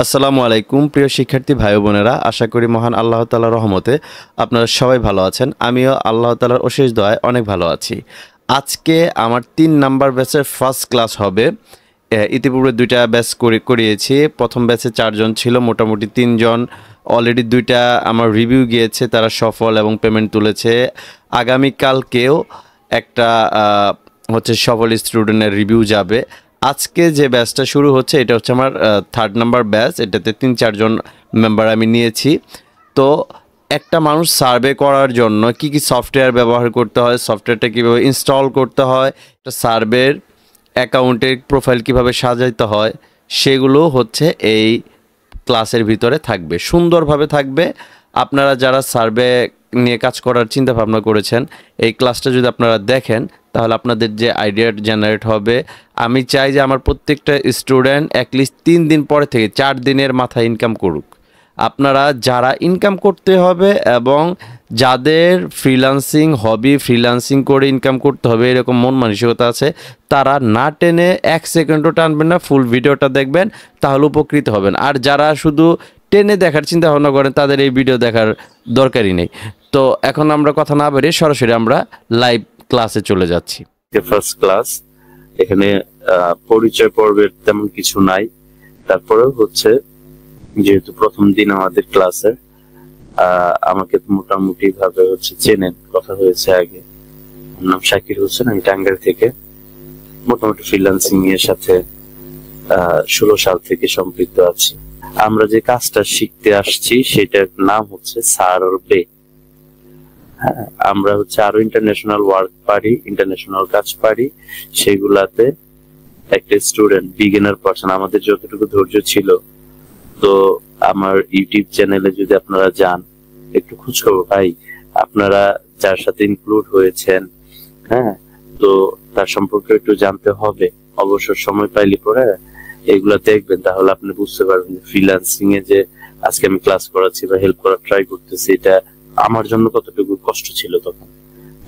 আসসালামু আলাইকুম প্রিয় শিক্ষার্থী ভাই বোনেরা, আশা করি মহান আল্লাহ তাআলার রহমতে আপনারা সবাই ভালো আছেন। আমিও আল্লাহ তাআলার অশেষ দয়ায় অনেক ভালো আছি। আজকে আমার ৩ নাম্বার ব্যাচের ফার্স্ট ক্লাস হবে। ইতিপূর্বে ২টা ব্যাচ করিয়েছি। প্রথম ব্যাচে ৪ জন ছিল, মোটামুটি ৩ জন অলরেডি ২টা আমার রিভিউ গিয়েছে, তারা সফল এবং পেমেন্ট তুলেছে। আগামীকালকেও একটা সফল স্টুডেন্টের রিভিউ যাবে। আজকে যে ব্যাচটা শুরু হচ্ছে এটা হচ্ছে আমার 3rd নাম্বার ব্যাচ। এটাতে ৩-৪ জন মেম্বার আমি নিয়েছি। তো একটা মানুষ সার্ভে করার জন্য কি কি সফটওয়্যার ব্যবহার করতে হয়, সফটওয়্যারটা কীভাবে ইনস্টল করতে হয়, একটা সার্ভের অ্যাকাউন্টের প্রোফাইল কিভাবে সাজাইতে হয়, সেগুলো হচ্ছে এই ক্লাসের ভিতরে থাকবে, সুন্দরভাবে থাকবে। আপনারা যারা সার্ভে নিয়ে কাজ করার চিন্তা ভাবনা করেছেন, এই ক্লাসটা যদি আপনারা দেখেন তাহলে আপনাদের যে আইডিয়া জেনারেট হবে। আমি চাই যে আমার প্রত্যেকটা স্টুডেন্ট অ্যাটলিস্ট 3 দিন পরে থেকে 4 দিনের মাথায় ইনকাম করুক। আপনারা যারা ইনকাম করতে হবে এবং যাদের ফ্রিল্যান্সিং করে ইনকাম করতে হবে এরকম মন মানসিকতা আছে, তারা না টেনে 1 সেকেন্ডও টানবেন না, ফুল ভিডিওটা দেখবেন, তাহলে উপকৃত হবেন। আর যারা শুধু টেনে দেখার চিন্তা ভাবনা করেন তাদের এই ভিডিও দেখার দরকারই নেই। তো এখন আমরা কথা না বেরিয়ে সরাসরি আমরা লাইভ ক্লাসে চলে যাচ্ছি। ফার্স্ট ক্লাস, এখানে পরিচয় পর্বের তেমন কিছু নাই। তারপরেও যেহেতু প্রথম দিন আমাদের ক্লাসের, আমাকে মোটামুটি ভাবে চেনেন, কথা হয়েছে আগে। আমার নাম শাকির হোসেন, আমি টাঙ্গাইল থেকে। মোটামুটি ফ্রিল্যান্সিং এর সাথে 16 সাল থেকে সম্পৃক্ত আছি। আমরা যে কাজটা শিখতে আসছি সেটার নাম হচ্ছে সার্ভে। আমরা আরো ইন্টারন্যাশনাল ওয়ার্ক পারি, ইন্টারন্যাশনাল কাজ পারি, সেগুলাতে একটা স্টুডেন্ট বিগিনার পারসন, আমাদের যতটুকু ধৈর্য ছিল। তো আমার ইউটিউব চ্যানেলে যদি আপনারা যান, একটু খোঁজখবর ভাই, আপনারা যার সাথে ইনক্লুড হয়েছেন, তো তার সম্পর্কে একটু জানতে হবে। অবসর সময় পাইলে পরে এগুলা দেখবেন, তাহলে আপনি বুঝতে পারবেন ফ্রিল্যান্সিং এ যে আজকে আমি ক্লাস করাচ্ছি বা হেল্প করার ট্রাই করতেছি, এটা আমার জন্য কতটুকু কষ্ট ছিল। তখন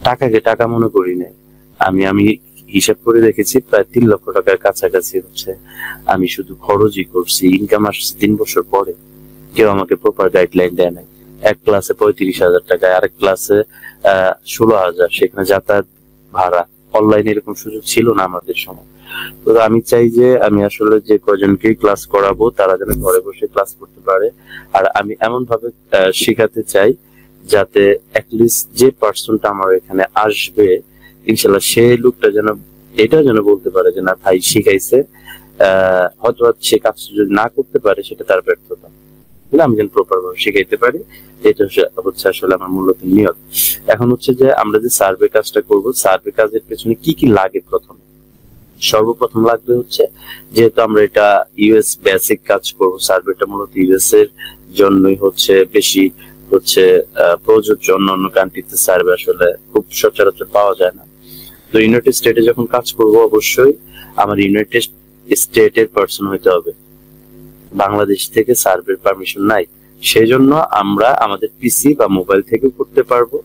টাকাকে টাকা মনে করি নাই। আমি হিসাব করে দেখেছি প্রায় 3 লক্ষ টাকার কাছাকাছি আমি শুধু খরচই করছি। ইনকাম আসছে 3 বছর পরে। কেউ আমাকে প্রপার গাইডলাইন দেয় নাই। এক ক্লাসে 35,000 টাকা, আরেক ক্লাসে 16,000, সেখানে যাতায়াত ভাড়া। অনলাইনে এরকম সুযোগ ছিল না আমাদের সময়। তো আমি চাই যে আমি আসলে যে কয়জনকেই ক্লাস করাবো তারা যেন ঘরে বসে ক্লাস করতে পারে। আর আমি এমন ভাবে শেখাতে চাই যাতে অ্যাটলিস্ট যে পার্সনটা আমার এখানে আসবে, ইনশাল্লাহ সে লোকটা যেন বলতে পারে যে না ভাই শিখাইছে, হয়তো সে কাজটা যদি না করতে পারে সেটা তার ব্যর্থতা, আমি যেন প্রপার ভাবে শিখাইতে পারি। এটা হচ্ছে আসলে আমার মূলত নিয়ত। এখন যে আমরা যে সার্ভে কাজটা করব, সার্ভে কাজের পেছনে কি কি লাগে? সর্বপ্রথম লাগবে যেহেতু আমরা এটা ইউএস বেসিক কাজ করব, সার্ভেটা মূলত ইউএস এর জন্যই বেশি প্রযোজ্য। অন্য কান্ট্রিতে সার্ভে আসলে খুব সচরাচর পাওয়া যায় না। তো ইউনাইটেড স্টেটে যখন কাজ করব, অবশ্যই আমার ইউনাইটেড স্টেটের পার্সন হইতে হবে। বাংলাদেশ থেকে সার্ভের পারমিশন নাই, সেই জন্য আমরা আমাদের পিসি বা মোবাইল থেকে করতে পারবো।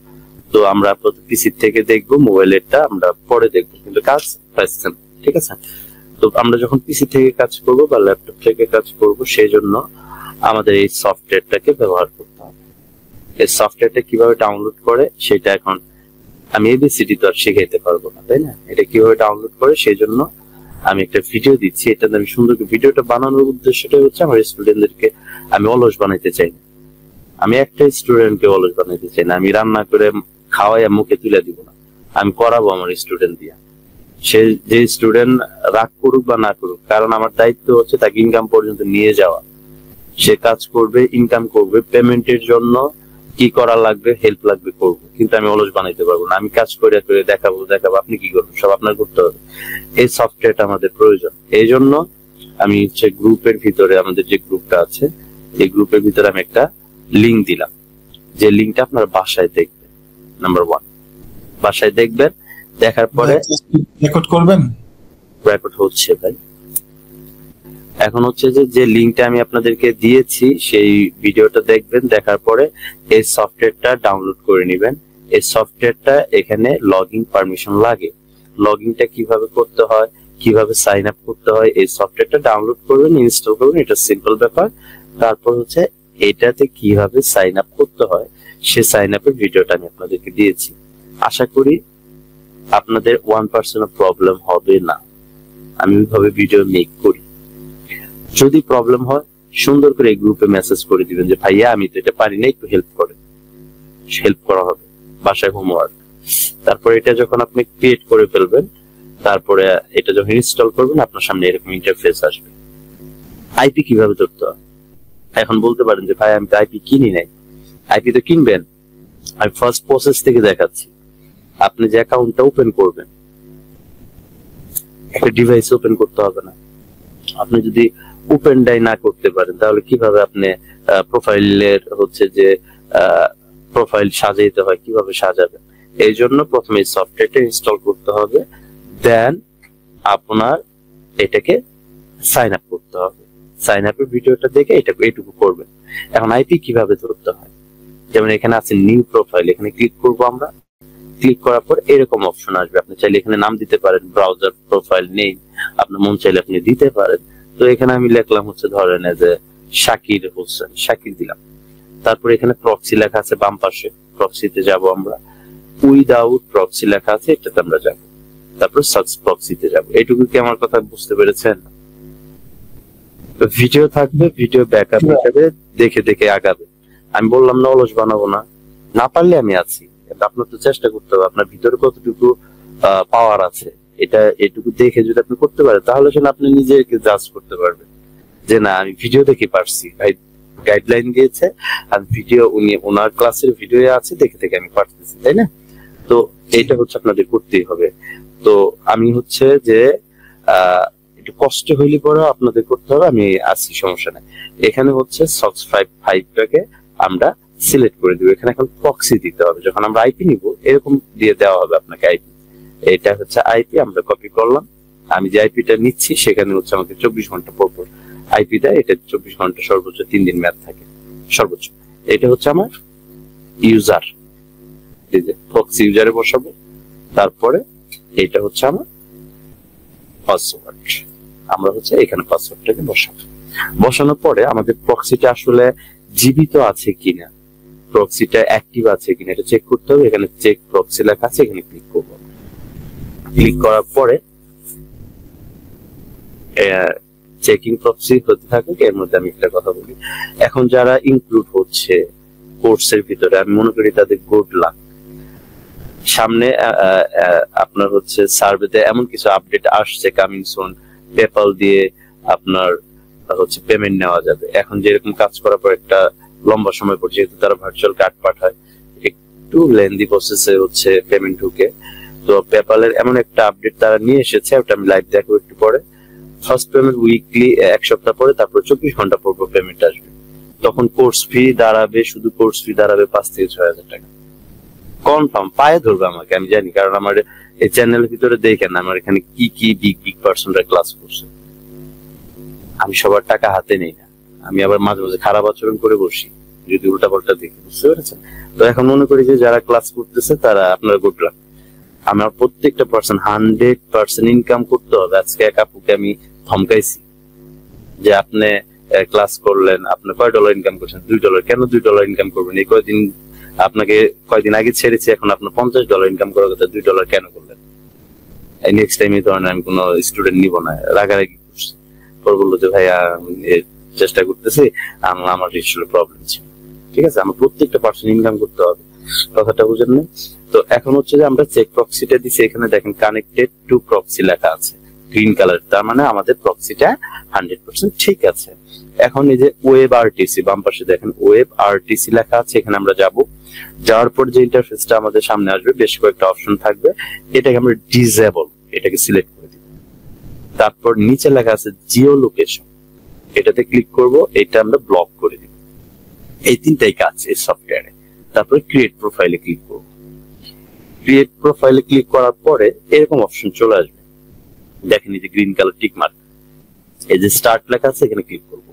তো আমরা আপাতত পিসি থেকে দেখবো, মোবাইলেরটা আমরা পরে দেখবো, কিন্তু কাজ ঠিক আছে। তো আমরা যখন পিসি থেকে কাজ করব বা ল্যাপটপ থেকে কাজ করব, সেই জন্য আমাদের এই সফটওয়্যারটাকে ব্যবহার করতে হবে। এই সফটওয়্যারটা কিভাবে ডাউনলোড করে সেটা এখন আমি এবিসিডি তো আর শিখাইতে পারবো না, তাই না? এটা কিভাবে ডাউনলোড করে সেই জন্য আমি একটা ভিডিও দিচ্ছি। এটা আমি সুন্দর ভিডিওটা বানানোর উদ্দেশ্যটা আমার স্টুডেন্টদেরকে আমি অলস বানাইতে চাই না। আমি একটা স্টুডেন্টকে অলস বানাইতে চাই না। আমি রান্না করে খাওয়াইয়া মুখে তুলে দিব না, আমি করাবো আমার স্টুডেন্ট দিয়া। সে যে স্টুডেন্ট রাগ করুক বা না করুক, কারণ আমার দায়িত্ব তাকে ইনকাম পর্যন্ত নিয়ে যাওয়া। সে কাজ করবে, ইনকাম করবে, পেমেন্টের জন্য কি করা লাগবে, হেল্প লাগবে, করবো। কিন্তু আমি অলস বানাইতে পারবো না। আমি কাজ করে দেখাবো, আপনি কি করবেন, সব আপনার করতে হবে। এই সফটওয়্যারটা আমাদের প্রয়োজন। এই জন্য আমি গ্রুপের ভিতরে, আমাদের যে গ্রুপটা আছে, এই গ্রুপের ভিতরে আমি একটা লিঙ্ক দিলাম, যে লিঙ্কটা আপনারা বাসায় দেখবেন। নাম্বার 1, বাসায় দেখবেন। দেখার পরে রেকর্ড করবেন। রেকর্ড হচ্ছে ভাই। এখন যে লিঙ্কটা আমি আপনাদেরকে দিয়েছি, সেই ভিডিওটা দেখবেন। দেখার পরে এই সফটওয়্যারটা ডাউনলোড করে নেবেন। এই সফটওয়্যারটা এখানে লগইন পারমিশন লাগে। লগইনটা কিভাবে করতে হয় কিভাবে সাইন আপ করতে হয়, এই সফটওয়্যারটা ডাউনলোড করবেন, ইনস্টল করবেন, এটা সিম্পল ব্যাপার। তারপর হচ্ছে এটাতে কিভাবে সাইন আপ করতে হয় সে সাইন আপের ভিডিওটা আমি আপনাদেরকে দিয়েছি। আশা করি আপনাদের 1% প্রবলেম হবে না। আমি ওইভাবে ভিডিও মেক করি। যদি প্রবলেম হয় সুন্দর করে এই গ্রুপে মেসেজ করে দিবেন যে ভাইয়া আমি তো এটা পারি না, একটু হেল্প করেন। হেল্প করা হবে, বাসায় হোমওয়ার্ক। তারপর এটা যখন আপনি ক্রিয়েট করে ফেলবেন, তারপরে এটা যখন ইনস্টল করবেন আপনার সামনে এরকম ইন্টারফেস আসবে। আইপি কিভাবে ধরতে হয়? এখন বলতে পারেন যে ভাই আমি তো আইপি কিনি নাই। আইপি তো কিনবেন। আমি ফার্স্ট প্রসেস থেকে দেখাচ্ছি। আপনি যে অ্যাকাউন্টটা ওপেন করবেন, একটা ডিভাইস ওপেন করতে হবে না। আপনি যদি ওপেন ডাই না করতে পারেন তাহলে কিভাবে আপনি প্রোফাইলের হচ্ছে যে প্রোফাইল সাজাইতে হয় কিভাবে সাজাবেন? এই জন্য প্রথমে সফটওয়্যারটা ইনস্টল করতে হবে, দেন আপনার এটাকে সাইন আপ করতে হবে। সাইন আপের ভিডিওটা দেখে এটুকু করবেন। এখন আইপি কিভাবে ধরতে হয়, যেমন এখানে আছে নিউ প্রোফাইল, এখানে ক্লিক করব আমরা। ক্লিক করার পর এরকম অপশন আসবে। আপনি চাইলে এখানে নাম দিতে পারেন, ব্রাউজার প্রোফাইল নেম আপনার মন চাইলে আপনি দিতে পারেন। তো এখানে আমি লিখলাম হচ্ছে ধরেন যে শাকির হোসেন, শাকির দিলাম। তারপর এখানে প্রক্সি লেখা আছে বাম পাশে, প্রক্সিতে যাব আমরা। উইদাউট প্রক্সি লেখা আছে, এটাতে আমরা যাব। তারপর সার্চ প্রক্সিতে যাব। এইটুকু কি আমার কথা বুঝতে পেরেছেন? ভিডিও থাকবে, ভিডিও ব্যাকআপ হিসেবে দেখে দেখে আগাবে। আমি বললাম না অলস বানাবো না, না পারলে আমি আছি। আপনার তো চেষ্টা করতে হবে, আপনার ভিতরে কতটুকু পাওয়ার আছে এটা এটুকু দেখে যদি আপনি করতে পারেন তাহলে সেটা আপনি নিজেকে জাজ করতে পারবেন যে না আমি ভিডিও দেখে পারছি। ভাই গাইডলাইন দিয়েছে আর ভিডিও ওনার ক্লাসের ভিডিও আছে, দেখে দেখে আমি পারতেছি, তাই না? তো এইটা হচ্ছে আপনাদের করতেই হবে। তো আমি হচ্ছে যে একটু কষ্ট হইলে পরে আপনাদের করতে হবে, আমি আছি, সমস্যা নাই। এখানে হচ্ছে সক্স 5টাকে আমরা সিলেক্ট করে দিব। এখানে এখন প্রক্সি দিতে হবে। যখন আমরা আইপি নিব এরকম দিয়ে দেওয়া হবে আপনাকে আইপি। এটা হচ্ছে আইপি, আমরা কপি করলাম। আমি যে আইপিটা নিচ্ছি সেখানে হচ্ছে আমাকে 24 ঘন্টা পর পর আইপিটা, এটা 24 ঘন্টা সর্বোচ্চ 3 দিন মেয়াদ থাকে সর্বোচ্চ। এটা হচ্ছে আমার ইউজার, এই যে প্রক্সি ইউজারে বসাবো। তারপরে এটা হচ্ছে আমার পাসওয়ার্ড, আমরা হচ্ছে এখানে পাসওয়ার্ডটাকে বসাবো। বসানোর পরে আমাদের প্রক্সিটা আসলে জীবিত আছে কিনা, প্রক্সিটা অ্যাক্টিভ আছে কিনা এটা চেক করতে হবে। এখানে চেক প্রক্সি লেখা আছে, এখানে ক্লিক করব। ক্লিক করার পরে চেকিং প্রক্সি হতে থাকুক। এর মধ্যে আমি একটা কথা বলি, এখন যারা ইনক্লুড হচ্ছে কোর্সের ভিতরে আমি মনে করি তাদের গুড লাক। সামনে আপনার হচ্ছে সার্ভেতে এমন কিছু আপডেট আসছে কামিং সুন, পেপাল দিয়ে আপনার হচ্ছে পেমেন্ট নেওয়া যাবে। এখন যেরকম কাজ করার পর একটা লম্বা সময় পর যেহেতু তারা ভার্চুয়াল কার্ড পাঠায়, একটু লেন্দি প্রসেসে হচ্ছে পেমেন্ট ঢুকে। তো পেপালের এমন একটা আপডেট তারা নিয়ে এসেছে, ওটা আমি লাইভ দেখবো একটু পরে। ফার্স্ট পেমেন্ট উইকলি, এক সপ্তাহ পরে, তারপর 24 ঘন্টা পর পেমেন্ট আসবে। তখন কোর্স ফি দাঁড়াবে, শুধু কোর্স ফি দাঁড়াবে 5 থেকে 6,000 টাকা। কনফার্ম পায়ে ধরবে আমাকে, আমি জানি, কারণ আমার এই চ্যানেলের ভিতরে দেখেন আমার এখানে কি কি বিগ পার্সনরা ক্লাস করছে। আমি সবার টাকা হাতে নেই না, আমি আবার মাঝে মাঝে খারাপ আচরণ করে বসি যদি উল্টা পাল্টা দেখি, বুঝতে পেরেছেন? তো এখন মনে করি যে যারা ক্লাস করতেছে তারা আপনার গুড লাক। আমার প্রত্যেকটা পার্সন 100% ইনকাম করতে হবে। আজকে এক আপুকে আমি ধমকাইছি যে আপনি ক্লাস করলেন, আপনি কয় ডলার ইনকাম করছেন? $2। কেন $2 ইনকাম করবেন? এই কয়দিন আপনাকে কয়দিন আগে ছেড়েছি, এখন আপনার $50 ইনকাম করার কথা, $2 কেন করলেন? নেক্সট টাইম এই ধরনের আমি কোনো স্টুডেন্ট নিব না। রাগারাগি করছি, পর বললো যে ভাইয়া চেষ্টা করতেছি, আমার আসলে প্রবলেম ছিল। ঠিক আছে, আমার প্রত্যেকটা পার্সন ইনকাম করতে হবে, কথাটা বুঝেন না? তো এখন হচ্ছে যে আমরা চেক প্রক্সিটা দিচ্ছি, এখানে দেখেন কানেক্টেড টু প্রক্সি লেখা আছে গ্রিন কালার, তার মানে আমাদের প্রক্সিটা 100% ঠিক আছে। এখন এই যে ওয়েব আরটিসি বাম পাশে দেখেন ওয়েব আরটিসি লেখা আছে, এখানে আমরা যাব। যাওয়ার পর যে ইন্টারফেসটা আমাদের সামনে আসবে বেশ কয়েকটা অপশন থাকবে, এটাকে আমরা ডিসেবল, এটাকে সিলেক্ট করে দিব। তারপর নিচে লেখা আছে জিও লোকেশন, এটাতে ক্লিক করব, এটা আমরা ব্লক করে দিব। এই তিনটাই কাজ এই সফটওয়্যারে। তারপরে ক্রিয়েট প্রোফাইলে ক্লিক করব। ক্রিয়েট প্রোফাইলে ক্লিক করার পরে এরকম অপশন চলে আসবে, দেখেন এই যে গ্রিন কালার টিক মার্ক, এই যে স্টার্ট লেখা আছে, এখানে ক্লিক করব।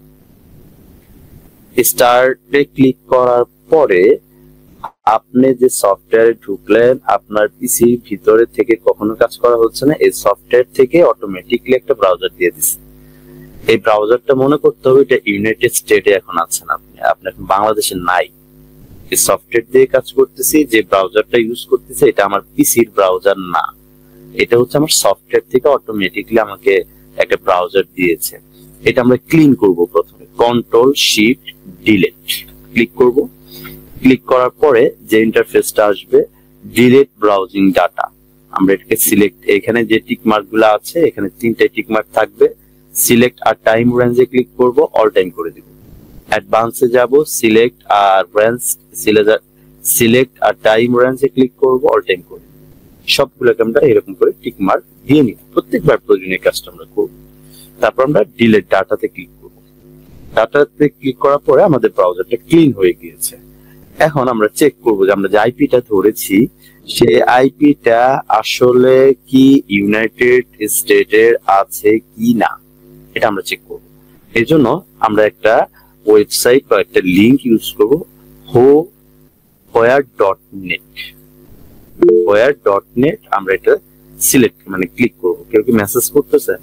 স্টার্টে ক্লিক করার পরে আপনি যে সফটওয়্যারে ঢুকলেন আপনার পিসির ভিতরে থেকে কখনো কাজ করা হচ্ছে না, এই সফটওয়্যার থেকে অটোমেটিকলি একটা ব্রাউজার দিয়ে দিচ্ছে। এই ব্রাউজারটা মনে করতে হবে এটা ইউনাইটেড স্টেটে এখন আছেন, আপনি আপনি এখন বাংলাদেশে নাই। এই সফটওয়্যার দিয়ে কাজ করতেছি, যে ব্রাউজারটা ইউজ করতেছি এটা আমার পিসির ব্রাউজার না, এটা হচ্ছে আমার সফটওয়্যার থেকে অটোমেটিকলি আমাকে একটা ব্রাউজার দিয়েছে। এটা আমরা ক্লিন করব। প্রথমে কন্ট্রোল শিফট ডিলিট ক্লিক করব। ক্লিক করার পরে যে ইন্টারফেসটা আসবে ডিলিট ব্রাউজিং ডাটা, আমরা এটাকে সিলেক্ট, এখানে যে টিক মার্ক গুলো আছে এখানে 3টে টিক মার্ক থাকবে, সিলেক্ট আর টাইম রেঞ্জে ক্লিক করব, অল টাইম করে দিব। অ্যাডভান্সে যাব, সিলেক্ট আর রেঞ্জ, সিলেক্ট আর টাইম রেঞ্জে ক্লিক করব, অল টাইম করে দিব। সবগুলোকে আমরা এরকম করে টিক মার্ক দিয়ে নিই, প্রত্যেকবার প্রয়োজনীয় কাজটা আমরা করব। তারপর আমরা ডিলিট ডাটাতে ক্লিক করব। ডাটাতে ক্লিক করার পরে আমাদের ব্রাউজারটা ক্লিন হয়ে গিয়েছে। এখন আমরা চেক করব যে আমরা যে আইপিটা ধরেছি সেই আইপিটা আসলে কি ইউনাইটেড স্টেটের আছে কি না, এটা আমরা চেক করব। এই জন্য আমরা একটা ওয়েবসাইট বা একটা লিংক ইউজ করব, হোয়ার.নেট। হোয়ার.নেট আমরা এটা সিলেক্ট মানে ক্লিক করব। কেউ কি মেসেজ করতেছে?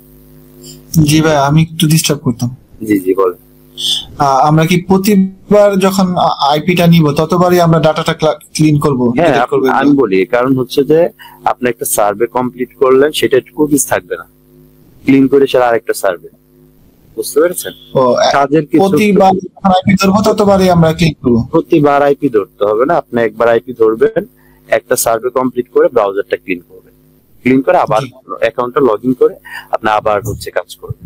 জি ভাই, আমি একটু ডিস্টার্ব করতাম। জি জি বলেন। আমরা কি প্রতিবার যখন আইপিটা নিব ততবারই আমরা ডাটাটা ক্লিন করব? হ্যাঁ, আমি বলি কারণ হচ্ছে যে আপনি একটা সার্ভে কমপ্লিট করলেন, সেটা কুকিজ থাকবে না, ক্লিন করে সেটা আরেকটা সার্ভে, বুঝতে পেরেছেন? কাজের কিছু প্রতিবার যখন আইপি ধরবো ততবারই আমরা ক্লিন করব। প্রতিবার আইপি ধরতে হবে না, আপনি একবার আইপি ধরবেন, একটা সার্ভে কমপ্লিট করে ব্রাউজারটা ক্লিন করবেন, ক্লিন করে আবার অ্যাকাউন্টটা লগইন করে আপনি আবার হচ্ছে কাজ করবেন।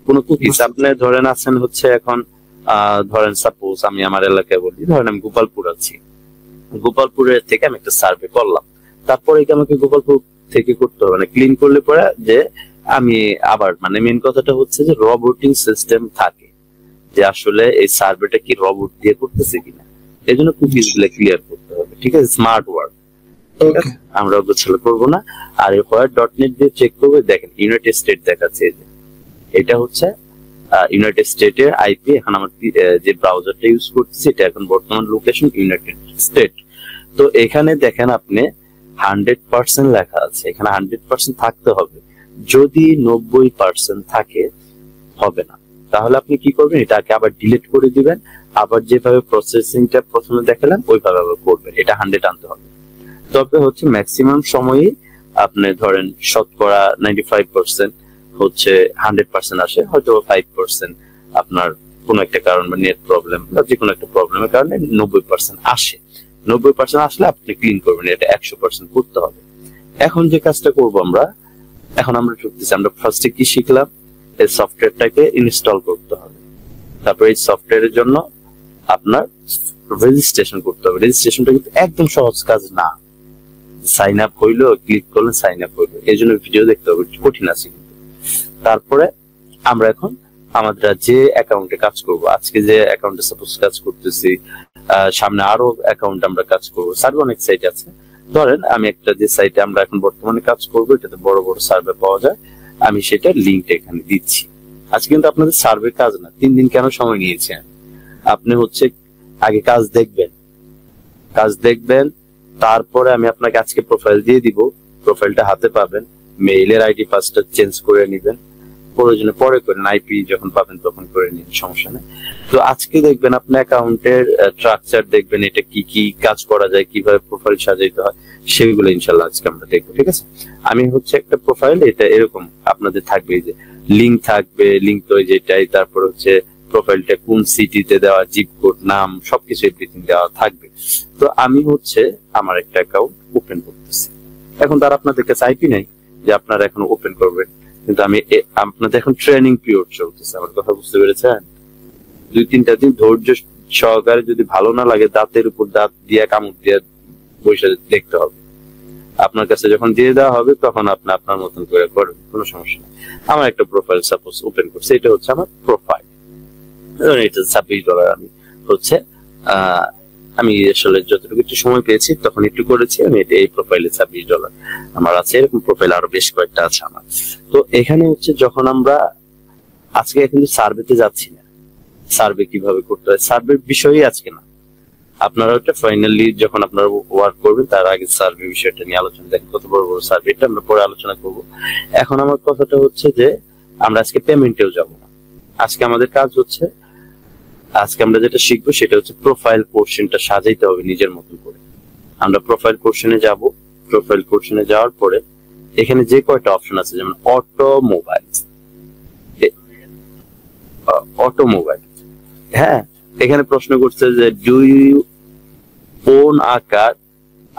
কোনো কুকিজ আপনি ধরেন আছেন হচ্ছে এখন ধরেন সাপোজ আমি আমার এলাকায় বলি, ধরেন আমি গোপালপুর আছি, গোপালপুরের থেকে আমি একটা সার্ভে করলাম, তারপরে কি আমাকে গোপালপুর থেকে করতে হবে না, ক্লিন করলে পরে যে আমি আবার মানে মেন কথাটা হচ্ছে যে রবোটিং সিস্টেম থাকে, যে আসলে এই সার্ভেটা কি রবোট দিয়ে করতেছে কিনা, এই জন্য কুকিজ গুলো ক্লিয়ার করতে হবে। ঠিক আছে, স্মার্ট ওয়ার্ক আমরা গোছালো করবো না। আর এই হোয়ার.নেট দিয়ে চেক করবে, দেখেন ইউনাইটেড স্টেট দেখাচ্ছে, এটা হচ্ছে ইউনাইটেড স্টেটের আইপি। এখন আমার যে ব্রাউজারটা ইউজ করতেছি এটা এখন বর্তমান লোকেশন ইউনাইটেড স্টেট। তো এখানে দেখেন আপনি 100% লেখা আছে, এখানে 100% থাকতে হবে। যদি 90% থাকে হবে না, তাহলে আপনি কি করবেন, এটাকে আবার ডিলিট করে দিবেন, আবার যেভাবে প্রসেসিংটা প্রথমে দেখালাম ওইভাবে আবার করবেন, এটা 100 আনতে হবে। তবে হচ্ছে ম্যাক্সিমাম সময়ই আপনি ধরেন শতকরা 95% হচ্ছে 100% আসে, হয়তো 5% আপনার কোনো একটা কারণ বা নেট প্রবলেম বা যে কোনো একটা প্রবলেমের কারণে 90% আসে। 90% আসলে আপনি ক্লিন করবেন, এটা 100% করতে হবে। এখন যে কাজটা করব আমরা, এখন আমরা ঢুকতেছি, আমরা ফার্স্টে কি শিখলাম, এই সফটওয়্যারটাকে ইনস্টল করতে হবে। তারপর এই সফটওয়্যারের জন্য আপনার রেজিস্ট্রেশন করতে হবে। রেজিস্ট্রেশনটা কিন্তু একদম সহজ কাজ না, সাইন আপ হইলো, ক্লিক করলেন সাইন আপ হইলো, এই জন্য ভিডিও দেখতে হবে, কঠিন আছে কিন্তু। তারপরে আমরা এখন আমরা যে অ্যাকাউন্টে কাজ করব, আজকে যে অ্যাকাউন্টে সাপোজ কাজ করতেছি, সামনে আরো অ্যাকাউন্ট আমরা কাজ করব, সার্ভে অনেক সাইট আছে। ধরেন আমি একটা যে সাইটে আমরা এখন বর্তমানে কাজ করব, এটাতে বড় বড় সার্ভে পাওয়া যায়, আমি সেটা লিঙ্কটা এখানে দিচ্ছি। আজকে কিন্তু আপনাদের সার্ভে কাজ না, 3 দিন কেন সময় নিয়েছেন? আপনি হচ্ছে আগে কাজ দেখবেন, তারপরে আমি আপনাকে আজকে প্রোফাইল দিয়ে দিব, প্রোফাইলটা হাতে পাবেন, মেইলের আইডি পাসটা চেঞ্জ করে নেবেন, প্রয়োজনে পরে করেন, আইপি যখন পাবেন তখন করে নিন, সমস্যা নেই। তো আজকে দেখবেন আপনি অ্যাকাউন্টের স্ট্রাকচার দেখবেন, এটা কি কি কাজ করা যায়, কিভাবে প্রোফাইল সাজাইতে হয়, সেগুলো ইনশাল্লাহ আজকে আমরা দেখবো। ঠিক আছে, আমি হচ্ছে একটা প্রোফাইল, এটা এরকম আপনাদের থাকবে, যে লিঙ্ক থাকবে, লিঙ্ক তো যেটাই, তারপর হচ্ছে প্রোফাইলটা কোন সিটিতে দেওয়া, জিপ কোড, নাম, সবকিছু এভরিথিং দেওয়া থাকবে। তো আমি হচ্ছে আমার একটা অ্যাকাউন্ট ওপেন করতেছি। এখন তার আপনাদের কাছে আইপি নাই যে আপনারা এখন ওপেন করবেন, কিন্তু আমি আপনাদের এখন ট্রেনিং পিরিয়ড চলতেছে, আমার কথা বুঝতে পেরেছেন? 2-3টা দিন ধৈর্য সহকারে, যদি ভালো না লাগে দাঁতের উপর দাঁত দিয়ে কামড় দিয়ে বসে দেখতে হবে। আপনার কাছে যখন দিয়ে দেওয়া হবে তখন আপনি আপনার মতন করে করবেন, কোনো সমস্যা নেই। আমার একটা প্রোফাইল সাপোজ ওপেন করছি, এটা হচ্ছে আমার প্রোফাইল, এটা $26 আমি হচ্ছে আমি আসলে যতটুকু একটু সময় পেয়েছি তখন একটু করেছি, আমি এটা এই প্রোফাইলে $26 আমার আছে। এরকম প্রোফাইল আরো বেশ কয়েকটা আছে আমার। তো এখানে হচ্ছে যখন আমরা আজকে কিন্তু সার্ভেতে যাচ্ছি না, সার্ভে কিভাবে করতে হয় সার্ভের বিষয়ই আজকে না, আপনারা ওটা ফাইনালি যখন আপনারা ওয়ার্ক করবেন তার আগে সার্ভে বিষয়টা নিয়ে আলোচনা, দেখেন কত বড় বড় সার্ভে, এটা আমরা পরে আলোচনা করব। এখন আমার কথাটা হচ্ছে যে আমরা আজকে পেমেন্টেও যাব না। আজকে আমাদের কাজ হচ্ছে, আজকে আমরা যেটা শিখবো সেটা হচ্ছে প্রোফাইল পোর্শনটা সাজাইতে হবে নিজের মতন করে। আমরা প্রোফাইল পোর্শনে যাব। প্রোফাইল পোর্শনে যাওয়ার পরে এখানে যে কয়টা অপশন আছে, যেমন অটোমোবাইল, হ্যাঁ, এখানে প্রশ্ন করছে যে ডু ইউ ওন আ কার।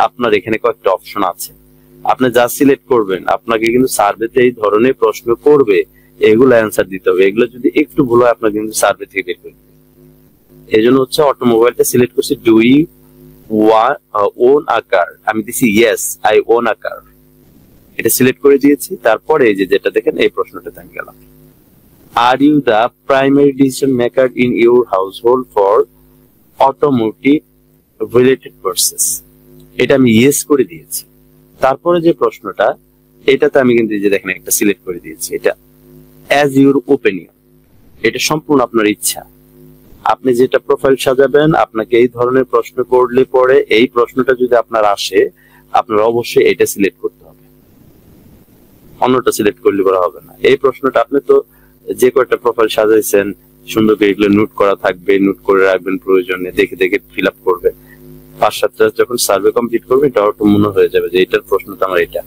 আপনার এখানে কয়েকটা অপশন আছে, আপনি যা সিলেক্ট করবেন, আপনাকে কিন্তু সার্ভেতে এই ধরনের প্রশ্ন করবে, এগুলো অ্যান্সার দিতে হবে। এগুলো যদি একটু ভুল হয় আপনাকে কিন্তু সার্ভে থেকে বের করে দিবে। এই জন্য হচ্ছে অটোমোবাইলটা সিলেক্ট করছি, ডু ইউ ওন আ কার। আমি দিছি ইয়েস আই ওন আ কার, এটা সিলেক্ট করে দিয়েছি। তারপরে এই যে যেটা দেখেন এই প্রশ্নটাতে আমি গেলাম, are you the primary decision maker in your household for automotive related purchase, এটা আমি ইয়েস করে দিয়েছি। তারপরে যে প্রশ্নটা, এটাতে আমি কিন্তু যে দেখেন একটা সিলেক্ট করে দিয়েছি, এটা অ্যাজ ইউর ওপিনিয়ন, এটা সম্পূর্ণ আপনার ইচ্ছা। আপনি যেটা প্রোফাইল সাজাবেন, আপনাকে এই ধরনের প্রশ্ন করলে পরে এই প্রশ্নটা যদি আপনার আসে, আপনার অবশ্যই এটা সিলেক্ট করতে হবে, অন্যটা সিলেক্ট করলে পরে হবে না। এই প্রশ্নটা আপনি তো যে কয়টা প্রোফাইল সাজাইছেন সুন্দর করে এগুলো নোট করা থাকবে, নোট করে রাখবেন, প্রয়োজনে দেখে দেখে ফিল আপ করবে। 5-7টা যখন সার্ভে কমপ্লিট করবে এটা অটো মনে হয়ে যাবে যে এটার প্রশ্নটা আমার এটা।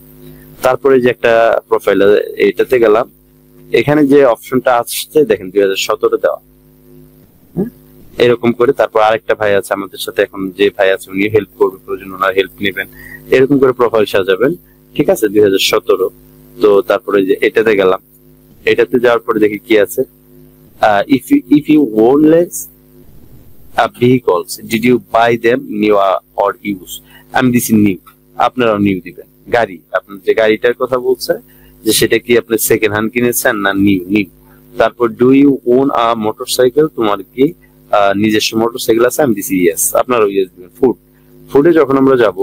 তারপরে যে একটা প্রোফাইল, এইটাতে গেলাম, এখানে যে অপশনটা আসছে দেখেন 2017 দেওয়া, এরকম করে। তারপর আরেকটা ভাই আছে আমাদের সাথে, এখন যে ভাই আছে উনি হেল্প করবে, প্রয়োজন ওনার হেল্প নেবেন, এরকম করে প্রোফাইল সাজাবেন, ঠিক আছে, 2017। তো তারপরে যে এটাতে গেলাম, এটাতে যাওয়ার পরে দেখি কি আছে, if you ownless vehicles, did you buy them new or used? আমি দিছি নিউ, আপনারাও নিউ দিবেন। গাড়ি, আপনার যে গাড়িটার কথা বলছে যে সেটা কি আপনি সেকেন্ড হ্যান্ড কিনেছেন না নিউ? নিউ। তারপর do you own a motorcycle, তোমার কি নিজস্ব মোটরসাইকেল আছে? আমি দিছি ইয়েস, আপনারাও ইয়েস দিবেন। ফুডে যখন আমরা যাব,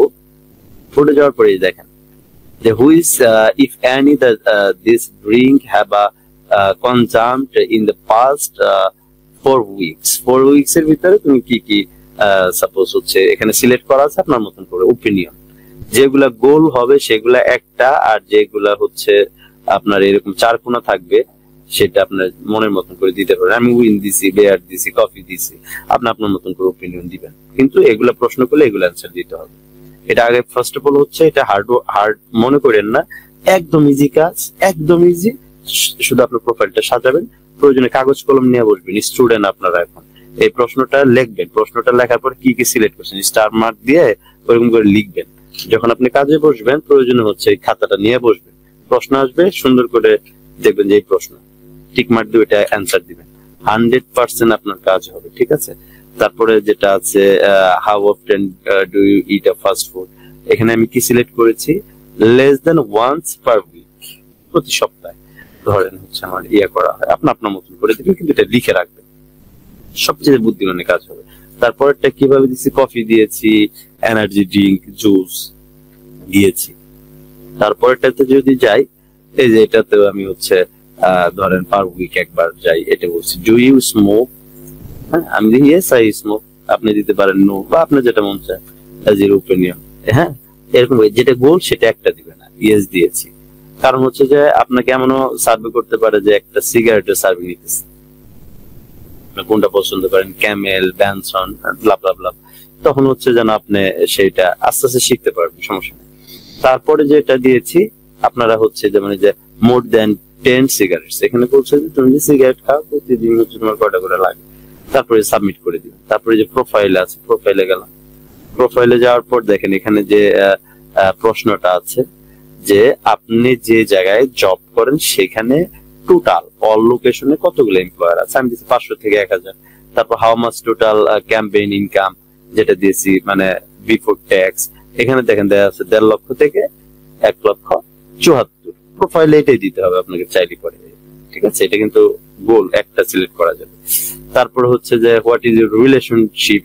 ফুডে যাওয়ার পরে দেখেন যে who is if any the this drink have consumed in the past 4 weeks, 4 weeks এর ভিতরে তুমি কি কি সাপোজ হচ্ছে এখানে সিলেক্ট করা আছে আপনার মতন করে ওপিনিয়ন। যেগুলা গোল হবে সেগুলা একটা, আর যেগুলা হচ্ছে আপনার এরকম চারকোনা থাকবে সেটা আপনার মনের মতন করে দিতে পারেন। আমি উইন দিছি, বেয়ার দিছি, কফি দিছি, আপনি আপনার মতন করে ওপিনিয়ন দিবেন। কিন্তু এগুলা প্রশ্ন করলে এগুলো অ্যান্সার দিতে হবে। এটা আগে ফার্স্ট অফ অল হচ্ছে, এটা হার্ড মনে করেন না, একদম ইজি কাজ, একদম ইজি। শুধু আপনার প্রোফাইলটা সাজাবেন, প্রয়োজনে কাগজ কলম নিয়ে বসবেন। স্টুডেন্ট আপনারা এখন এই প্রশ্নটা লিখবেন, প্রশ্নটা লেখার পর কি কি সিলেক্ট করছেন স্টার মার্ক দিয়ে ওরকম করে লিখবেন। যখন আপনি কাজে বসবেন প্রয়োজনে হচ্ছে এই খাতাটা নিয়ে বসবেন, প্রশ্ন আসবে সুন্দর করে দেখবেন যে এই প্রশ্ন টিক মার্ক দিয়ে এটা অ্যান্সার দিবেন, 100% আপনার কাজ হবে, ঠিক আছে। তারপরে যেটা আছে how often do you eat a fast food, এখানে আমি কি সিলেক্ট করেছি, less than once per week, প্রতি সপ্তাহে ধরেন হচ্ছে আমার করা হয়। আপনি আপনার মতন করে দিবেন, কিন্তু এটা লিখে রাখবেন, সবচেয়ে বুদ্ধিমানের কাজ হবে। তারপরটা কিভাবে দিয়েছি, কফি দিয়েছি, এনার্জি ড্রিঙ্ক, জুস দিয়েছি। তারপরটাতে যদি যাই, এই যে এটাতেও আমি হচ্ছে ধরেন পার উইক একবার যাই, এটা বলছি ডু ইউ স্মোক, হ্যাঁ আমি দিই ইয়েস আই স্মোক, আপনি দিতে পারেন নো, বা আপনার যেটা মন চায় অ্যাজ ইউর ওপিনিয়ন। হ্যাঁ, এরকম যেটা গোল সেটা একটা দিবে না, ইয়েস দিয়েছি। কারণ হচ্ছে যে আপনাকে এমনও সার্ভে করতে পারে যে একটা সিগারেটের সার্ভে নিতেছে, কোনটা পছন্দ করেন, ক্যামেল, ব্যানসন, ব্লাব ব্লাব ব্লাব, তখন হচ্ছে যেন আপনি সেইটা আস্তে আস্তে শিখতে পারবেন, সমস্যা নেই। তারপরে যেটা দিয়েছি আপনারা হচ্ছে যে মানে যে মোর দেন 10 সিগারেটস, এখানে বলছে যে তুমি যে সিগারেট খাও প্রতিদিন হচ্ছে তোমার কয়টা করে লাগে, তারপরে সাবমিট করে দিবেন। তারপরে যে প্রোফাইল আছে, প্রোফাইলে গেলাম, প্রোফাইলে যাওয়ার পর দেখেন এখানে যে প্রশ্নটা আছে যে আপনি যে জায়গায় জব করেন সেখানে টোটাল অল লোকেশনে কতগুলো এমপ্লয়ার আছে, আমি দিয়েছি 500 থেকে 1000। তারপর how much total campaign income, যেটা দিয়েছি মানে বিফোর ট্যাক্স, এখানে দেখেন দেওয়া আছে 1.5 লক্ষ থেকে 1,74,000। প্রোফাইলে এটাই দিতে হবে আপনাকে চাইলে করে, ঠিক আছে। এটা কিন্তু গোল একটা সিলেক্ট করা যাবে। তারপর হচ্ছে যে what is your relationship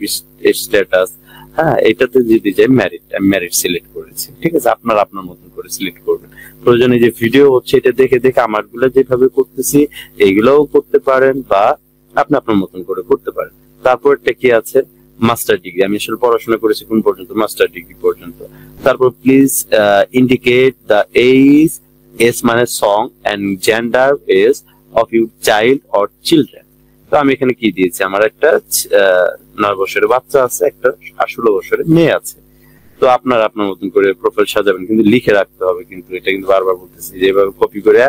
status, হ্যাঁ এটাতে যদি যাই ম্যারিড, আমি ম্যারিড সিলেক্ট করেছি, ঠিক আছে। আপনার আপনার মতন করে সিলেক্ট করবেন। প্রয়োজনে যে ভিডিও হচ্ছে এটা দেখে দেখে আমারগুলো যেভাবে করতেছি এইগুলোও করতে পারেন, বা আপনি আপনার মতন করে করতে পারেন। তারপর এটা কি আছে, মাস্টার ডিগ্রি, আমি আসলে পড়াশোনা করেছি কোন পর্যন্ত, মাস্টার ডিগ্রি পর্যন্ত। তারপর please indicate the age, age মানে সং, and gender age of your child or children. তো আমি এখানে কি দিয়েছি, আমার একটা 9 বছরের বাচ্চা আছে, একটা 16 বছরের মেয়ে আছে। তো আপনার আপনার মতন করে প্রোফাইল সাজাবেন, কিন্তু লিখে রাখতে হবে, কিন্তু এটা কিন্তু বারবার বলতেছি যে এভাবে কপি করে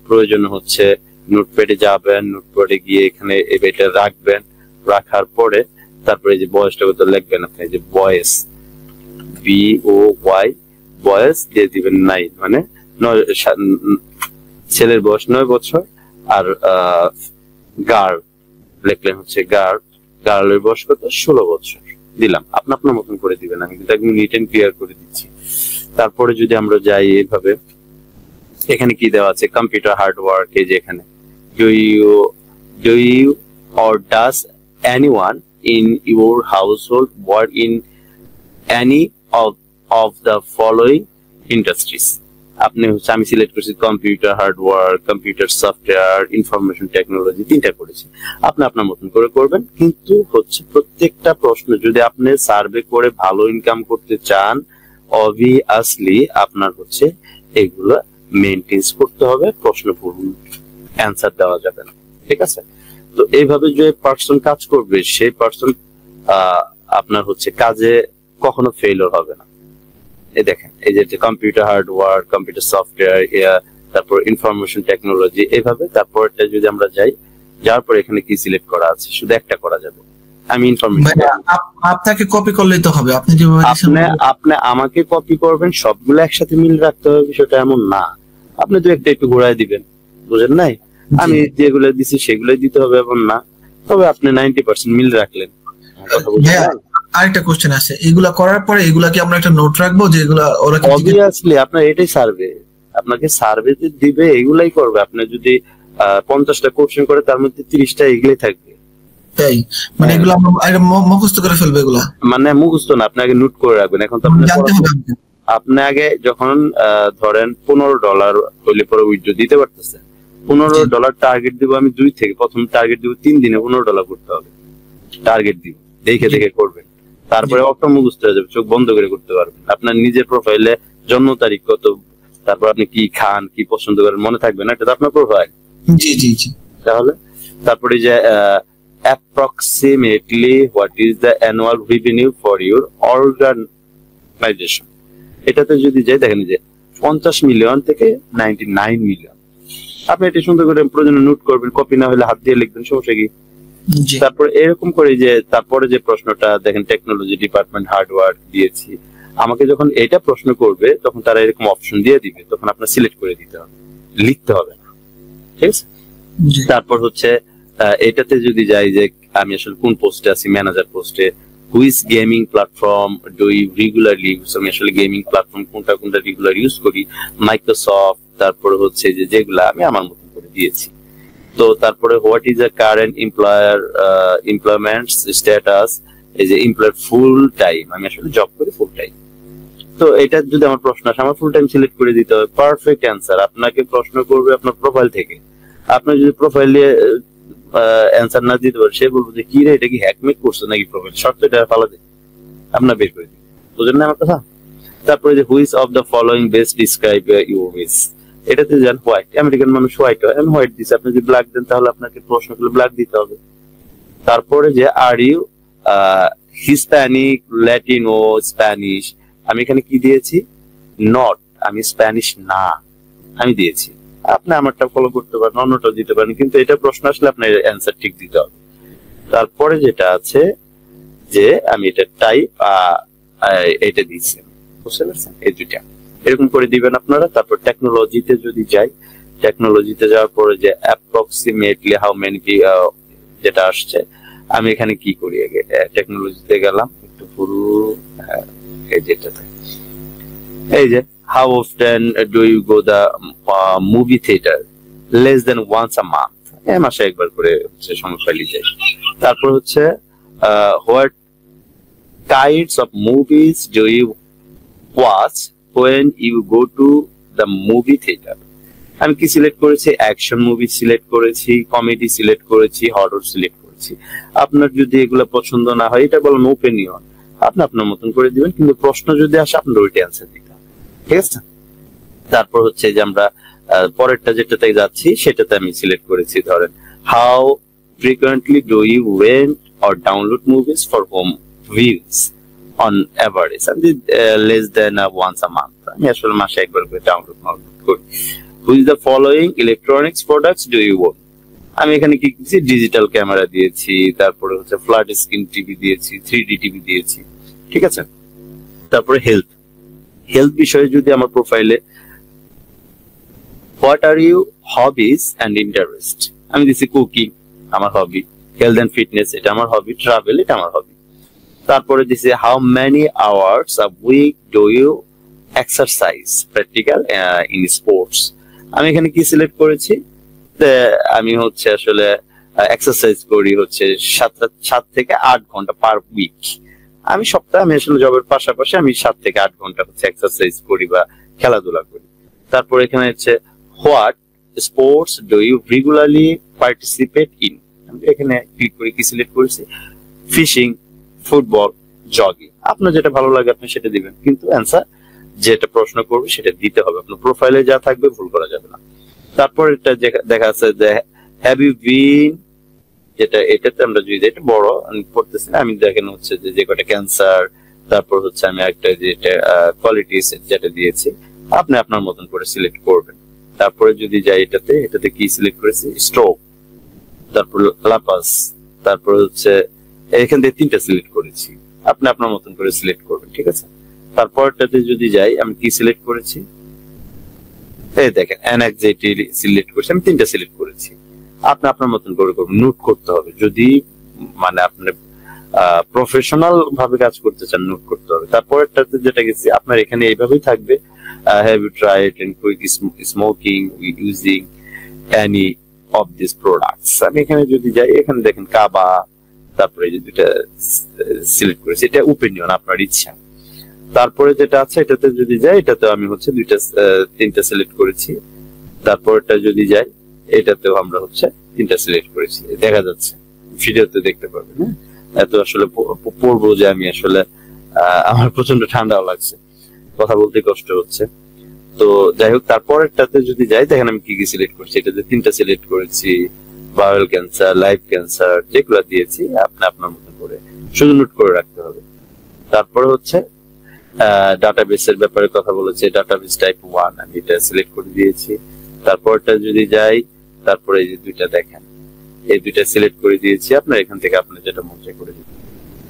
প্রয়োজন হচ্ছে নোটপ্যাডে যাবেন, নোটপ্যাডে গিয়ে এখানে এটা রাখবেন, রাখার পরে তারপরে যে বয়সটা কত লিখবেন, আপনি যে বয়স BOY বয়স দিয়ে দিবেন 9, মানে ছেলের বয়স 9 বছর, আর গার্ল লিখলেন হচ্ছে গার্লের বয়স কত 16 বছর দিলাম। আপনি আপনার মতন করে দিবেন, আমি কিন্তু একদম নিট এন্ড ক্লিয়ার করে দিচ্ছি। তারপরে যদি আমরা যাই এইভাবে, এখানে কি দেওয়া আছে, কম্পিউটার হার্ডওয়ার্ক, এই যে এখানে do you or does anyone in your household work in any of the following industries? আপনি হচ্ছে, আমি সিলেক্ট করছি computer hard work, computer software, information technology, 3টা করেছি। আপনি আপনার মতন করে করবেন, কিন্তু হচ্ছে প্রত্যেকটা প্রশ্ন যদি আপনি সার্ভে করে ভালো ইনকাম করতে চান, অবভিয়াসলি আপনার হচ্ছে এগুলো মেইনটেইন করতে হবে, প্রশ্ন ভুল অ্যান্সার দেওয়া যাবে না, ঠিক আছে? তো এইভাবে যে পার্সন কাজ করবে, সেই পার্সন আপনার হচ্ছে কাজে কখনো ফেইলিওর হবে না। এই দেখেন, এই যে কম্পিউটার হার্ডওয়ার্ক, কম্পিউটার সফটওয়্যার, তারপর ইনফরমেশন টেকনোলজি, এইভাবে। তারপরটা যদি আমরা যাই, যার পর এখানে কি সিলেক্ট করা আছে, শুধু একটা করা যাবে, আমি ইনফরমেশন। আপনাকে কপি করলেই তো হবে, আপনি যেভাবে আপনি আমাকে কপি করবেন, সবগুলো একসাথে মিল রাখতে হবে, বিষয়টা এমন না। আপনি তো একটু ঘোরায় দিবেন, বুঝেন নাই? আমি যেগুলো দিছি সেগুলোই দিতে হবে এমন না, তবে আপনি 90% মিল রাখলেন। আরেকটা কোশ্চেন আছে, এগুলা করার পরে এগুলা কি আমরা একটা নোট রাখবো যে এগুলা ওরা কি? অবভিয়াসলি আপনার এটাই সার্ভে, আপনাকে সার্ভেতে দিবে, এগুলাই করবে। আপনি যদি 50টা কোশ্চেন করে, তার মধ্যে 30টা এগুলাই থাকবে। তাই মানে এগুলো আমরা মুখস্থ করে ফেলবো? এগুলা মানে মুখস্থ না, আপনি আগে নোট করে রাখবেন। এখন তো আপনি আগে যখন ধরেন $15 হইলে পরে উইথড্র দিতে পারতেছে, $15 টার্গেট দিব আমি 2 থেকে, প্রথম টার্গেট দিব 3 দিনে $15 করতে হবে, টার্গেট দিব, দেখে দেখে করবেন। তারপরে অটো মুখস্থ হয়ে যাবে, চোখ বন্ধ করে করতে পারবেন। আপনার নিজের প্রোফাইলে জন্ম তারিখ কত, তারপর আপনি কি খান, কি পছন্দ করেন মনে থাকবে না, এটা তো আপনার প্রোফাইল। জি জি জি। তাহলে তারপরে যে approximately what is the annual revenue for your organization, এটাতে যদি যাই, দেখেন যে 50 মিলিয়ন থেকে 99 মিলিয়ন। আপনি এটা সুন্দর করে প্রয়োজনে নোট করবেন, কপি না হলে হাত দিয়ে লিখবেন, সমস্যা কি? তারপর এরকম করে যে তারপরে যে প্রশ্নটা দেখেন, টেকনোলজি ডিপার্টমেন্ট হার্ডওয়ার্ক দিয়েছি, আমাকে যখন এটা প্রশ্ন করবে তখন তারা এরকম অপশন দিয়ে দিবে, তখন আপনার সিলেক্ট করে দিতে হবে, লিখতে হবে না, ঠিক আছে? তারপর হচ্ছে এটাতে যদি যাই যে আমি আসলে কোন পোস্টে আছি, ম্যানেজার পোস্টে, which gaming platform do you regularly use, আমি আসলে গেমিং প্ল্যাটফর্ম কোনটা কোনটা রেগুলার ইউজ করি, মাইক্রোসফট, তারপর হচ্ছে যে যেগুলা আমি আমার মতন করে দিয়েছি। তো তারপরে what is the current employment status, এই যে এমপ্লয়েড ফুল টাইম, আমি আসলে জব করি ফুল টাইম। তো এটা যদি আমার প্রশ্ন আসে, আমার ফুল টাইম সিলেক্ট করে দিতে হবে, পারফেক্ট অ্যান্সার। আপনাকে প্রশ্ন করবে আপনার প্রোফাইল থেকে, আপনি যদি প্রোফাইলে অ্যান্সার না দিতে পারেন, সে বলবো যে কি রে, এটা কি হ্যাকমেক করছে নাকি প্রোফাইল, শর্ত এটা ফালা দেয়, আপনার বের করে দিবে, বুঝলেন না আমার কথা? তারপরে যে which of the following best describe your which, এটাতে যান হোয়াইট, আমেরিকান মানুষ হোয়াইট হয়, আমি হোয়াইট দিচ্ছি, আপনি যদি ব্ল্যাক দেন তাহলে আপনাকে প্রশ্ন করলে ব্ল্যাক দিতে হবে। তারপরে যে are you Hispanic, Latino, Spanish, আমি এখানে কি দিয়েছি, নট, আমি স্প্যানিশ না আমি দিয়েছি। আপনি আমারটা ফলো করতে পারেন, অন্যটাও দিতে পারেন, কিন্তু এটা প্রশ্ন আসলে আপনার অ্যান্সার ঠিক দিতে হবে। তারপরে যেটা আছে যে আমি এটা টাইপ এটা দিয়েছি, বুঝতে পারছেন? এই দুইটা এরকম করে দিবেন আপনারা। তারপর টেকনোলজিতে যদি যাই, টেকনোলজিতে যাওয়ার পরে যে অ্যাপ্রক্সিমেটলি হাউ মেনি যেটা আসছে, আমি এখানে কি করি, আগে টেকনোলজিতে গেলাম, একটু পুরো এই যেটাতে, এই যে how often do you go the movie theatre, less than once a month, মাসে একবার করে হচ্ছে সময় পাইলে যায়। তারপর হচ্ছে what kinds of movies do you watch when you go to the movie theater, আমি কি সিলেক্ট করেছি, অ্যাকশন মুভি সিলেক্ট করেছি, কমেডি সিলেক্ট করেছি, হরর সিলেক্ট করেছি। দিয়েছি। আপনার যদি এগুলো পছন্দ না হয়, এটা বলেন ওপিনিয়ন, আপনি আপনার মতন করে দিবেন, কিন্তু প্রশ্ন যদি আসে আপনার ওইটা অ্যান্সার দিতে হবে, ঠিক আছে। তারপর হচ্ছে যে আমরা পরেরটা যেটাতে যাচ্ছি সেটাতে আমি সিলেক্ট করেছি, ধরেন how frequently do you rent or download movies for home views on average? আমি less than once a month, আমি আসলে মাসে একবার করে ডাউনলোড করি। Which the following electronics products do you own? আমি এখানে কি দিয়েছি, ডিজিটাল ক্যামেরা দিয়েছি, তারপরে হচ্ছে ফ্ল্যাট স্ক্রিন টিভি দিয়েছি, 3D টিভি দিয়েছি, ঠিক আছে। তারপরে হেলথ বিষয়ে যদি আমার প্রোফাইলে what are you hobbies and interest, আমি দিচ্ছি কুকিং আমার হবি, হেলথ এন্ড ফিটনেস এটা আমার হবি, ট্রাভেল এটা আমার হবি। তারপরে দিচ্ছি how many hours a week do you exercise practical in sports, আমি এখানে কি সিলেক্ট করেছি, আমি হচ্ছে আসলে এক্সারসাইজ করি হচ্ছে 7 থেকে 8 ঘন্টা পার উইক। আমি সপ্তাহে আমি আসলে জবের পাশাপাশি আমি 7 থেকে 8 ঘন্টা হচ্ছে এক্সারসাইজ করি বা খেলাধুলা করি। তারপর এখানে হচ্ছে what sports do you regularly participate in, আমি এখানে ক্লিক করে কি সিলেক্ট করেছি, ফিশিং, ফুটবল, জগিং, আপনার যেটা ভালো লাগে আপনি সেটা দিবেন, কিন্তু অ্যান্সার যেটা প্রশ্ন করবে সেটা দিতে হবে, আপনার প্রোফাইলে যা থাকবে ভুল করা যাবে না। তারপর এটা দেখা যাচ্ছে যে হ্যাভ ইউ বিন, যেটা এটাতে আমরা যদি এটা বড় আমি পড়তেছি না, আমি দেখেন হচ্ছে যে কটা ক্যান্সার, তারপর হচ্ছে আমি একটা যেটা কোয়ালিটি যেটা দিয়েছি, আপনি আপনার মতন করে সিলেক্ট করবেন। তারপরে যদি যাই এটাতে কি সিলেক্ট করেছি, স্ট্রোক, তারপর লাপাস, তারপর হচ্ছে এখান থেকে 3টা সিলেক্ট করেছি, আপনি আপনার মতন করে সিলেক্ট করবেন, ঠিক আছে। তারপরটাতে যদি যাই আমি কি সিলেক্ট করেছি, এই দেখেন অ্যাংজাইটি সিলেক্ট করেছি, আমি 3টা সিলেক্ট করেছি, আপনি আপনার মতন করে করবেন, নোট করতে হবে, যদি মানে আপনি প্রফেশনাল ভাবে কাজ করতে চান নোট করতে হবে। তারপরটাতে যেটা গেছি আপনার এখানে এইভাবেই থাকবে, have you tried and quick smoking using any of this products, আমি এখানে যদি যাই এখানে দেখেন কাবা, তারপরে এই যে 2টা সিলেক্ট করেছি, এটা ওপিনিয়ন আপনার ইচ্ছা। তারপরে যেটা আছে এটাতে যদি যাই এটাতে আমি হচ্ছে 3টা সিলেক্ট করেছি, তারপরটা যদি যাই এটাতেও আমরা হচ্ছে 3টা সিলেক্ট করেছি, দেখা যাচ্ছে ভিডিওতে দেখতে পাবেন। হ্যাঁ, এত আসলে পড়বো যে আমি আসলে আমার প্রচন্ড ঠান্ডাও লাগছে, কথা বলতে কষ্ট হচ্ছে। তো যাই হোক, তারপরেরটাতে যদি যাই দেখেন আমি কি কি সিলেক্ট করছি, এটাতে 3টা সিলেক্ট করেছি, বায়োল ক্যান্সার, লাইভ ক্যান্সার, যেগুলো দিয়েছি আপনি আপনার মতো করে শুধু নোট করে রাখতে হবে। তারপরে হচ্ছে ডাটাবেসের ব্যাপারে কথা বলেছে, ডাটাবেস টাইপ 1 আমি এটা সিলেক্ট করে দিয়েছি। তারপরটা যদি যাই, তারপরে এই যে 2টা দেখেন এই 2টা সিলেক্ট করে দিয়েছি, আপনার এখান থেকে আপনি যেটা মন চায় করে দিবেন।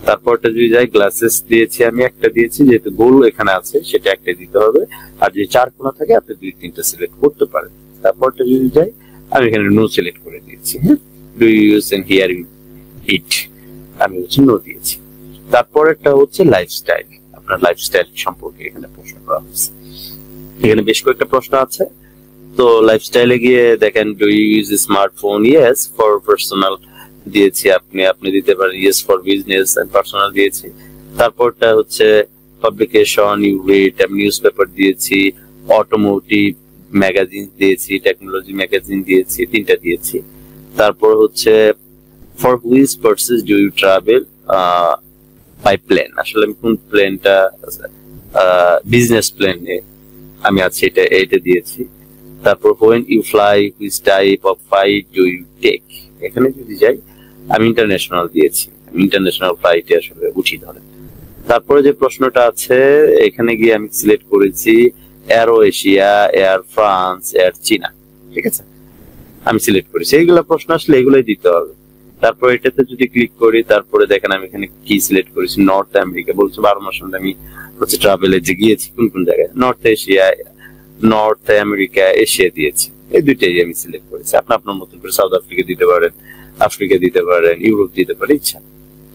তারপরটা যদি যাই গ্লাসেস দিয়েছি, আমি একটা দিয়েছি, যেহেতু গোল এখানে আছে সেটা একটা দিতে হবে, আর যদি 4 কোণা থাকে আপনি 2-3টা সিলেক্ট করতে পারেন। তারপরটা যদি যাই আমি এখানে নো সিলেক্ট করে দিয়েছি, হ্যাঁ, do you use and hearing it, আমি হচ্ছে নো দিয়েছি। তারপরেরটা হচ্ছে লাইফস্টাইল, আপনার লাইফস্টাইল সম্পর্কে এখানে প্রশ্ন করা হয়েছে, এখানে বেশ কয়েকটা প্রশ্ন আছে। তো লাইফস্টাইলে গিয়ে দেখেন do you use smartphone, yes for personal দিয়েছি, আপনি দিতে পারেন yes for business and personal দিয়েছি। তারপরটা হচ্ছে পাবলিকেশন, ইউ রিড, আমি নিউজ পেপার দিয়েছি, অটোমোটিভ ম্যাগাজিন দিয়েছি, টেকনোলজি ম্যাগাজিন দিয়েছি, 3টা দিয়েছি। তারপর হচ্ছে for which purpose do you travel by plane, আসলে আমি কোন প্লেনটা, বিজনেস প্লেন আমি আছি এটা দিয়েছি। তারপর when you fly which type of flight do you take, এখানে যদি যাই আমি ইন্টারন্যাশনাল দিয়েছি, আমি ইন্টারন্যাশনাল ফ্লাইটে আসলে উঠি ধরেন। তারপরে যে প্রশ্নটা আছে এখানে গিয়ে আমি সিলেক্ট করেছি aero Asia, air France, air চীনা, ঠিক আছে, আমি সিলেক্ট করেছি। এইগুলা প্রশ্ন আসলে এগুলোই দিতে হবে। তারপর এটাতে যদি ক্লিক করি তারপরে দেখেন আমি এখানে কি সিলেক্ট করেছি, নর্থ আমেরিকা, বলছে 12 মাস আমি হচ্ছে ট্রাভেলে যে গিয়েছি কোন কোন জায়গায়, north Asia, north America, Asia দিয়েছি, এই 2টাই আমি সিলেক্ট করেছি। আপনি আপনার মতন করে সাউথ আফ্রিকা দিতে পারেন, আফ্রিকা দিতে পারেন, ইউরোপ দিতে পারেন, ইচ্ছা।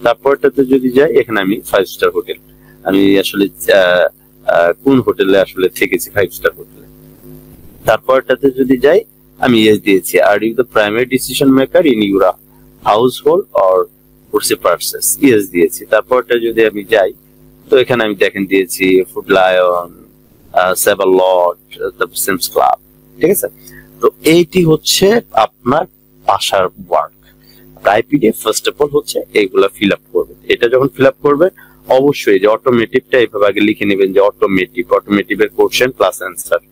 তারপরটাতে যদি যাই এখানে আমি 5 স্টার হোটেল, আমি আসলে কোন হোটেলে আসলে থেকেছি, 5 স্টার হোটেলে। তারপরটাতে যদি যাই আমি ইয়েস দিয়েছি, are you the primary decision maker in your household or purchases, yes দিয়েছি। তারপরটা যদি আমি যাই তো এখানে আমি দেখেন দিয়েছি ফুড লায়ন, সেভালট, তারপর সিমস ক্লাব, ঠিক আছে। তো এইটি হচ্ছে আপনার বাসার ওয়ার্ক। আইপিডিএফ ফার্স্ট অফ অল হচ্ছে এইগুলা ফিল আপ করবেন। এটা যখন ফিল আপ করবেন অবশ্যই যে অটোমেটিভটা এইভাবে আগে লিখে নেবেন যে অটোমেটিভের কোশ্চেন প্লাস অ্যান্সার,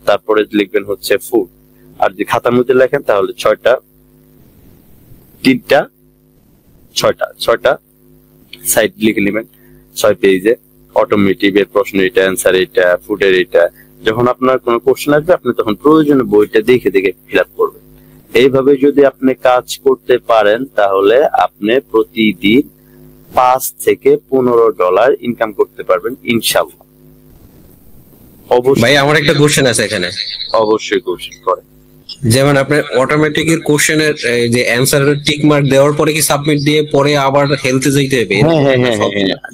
তারপরে লিখবেন হচ্ছে ফুড। আর যদি খাতার মধ্যে লেখেন তাহলে ছয়টা সাইড লিখে নেবেন 6 পেজে, অটোমেটিভের প্রশ্ন এটা, অ্যান্সার এটা, ফুডের এটা। যখন আপনার কোনো কোশ্চেন আসবে আপনি তখন প্রয়োজনীয় বইটা দেখে দেখে ফিল আপ করবেন। এইভাবে যদি আপনি কাজ করতে পারেন তাহলে আপনি প্রতিদিন $5 থেকে $15 ইনকাম করতে পারবেন ইনশাআল্লাহ। অবশ্যই ভাই আমার একটা কোশ্চেন আছে এখানে। অবশ্যই কোশ্চেন করেন। যেমন আপনার অটোমেটিক এর কোশ্চেনের যে অ্যানসার টিক মার্ক দেওয়ার পরে কি সাবমিট দিয়ে পরে আবার হেলথে যাইতে হবে? হ্যাঁ,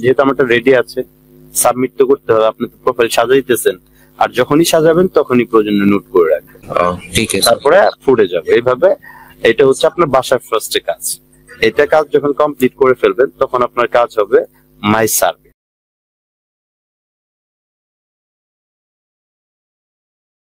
যেহেতু আমারটা রেডি আছে সাবমিট তো করতে হবে। আপনি তো প্রোফাইল সাজাইতেছেন, আর যখনই সাজাবেন তখনই প্রয়োজনীয় নোট করে রাখবেন। ঠিক আছে, তারপরে ফুডে যাবে। এইভাবে এটা হচ্ছে আপনার বাসার ফার্স্টে কাজ। এটা কাজ যখন কমপ্লিট করে ফেলবেন তখন আপনার কাজ হবে মাই সার্ভিস।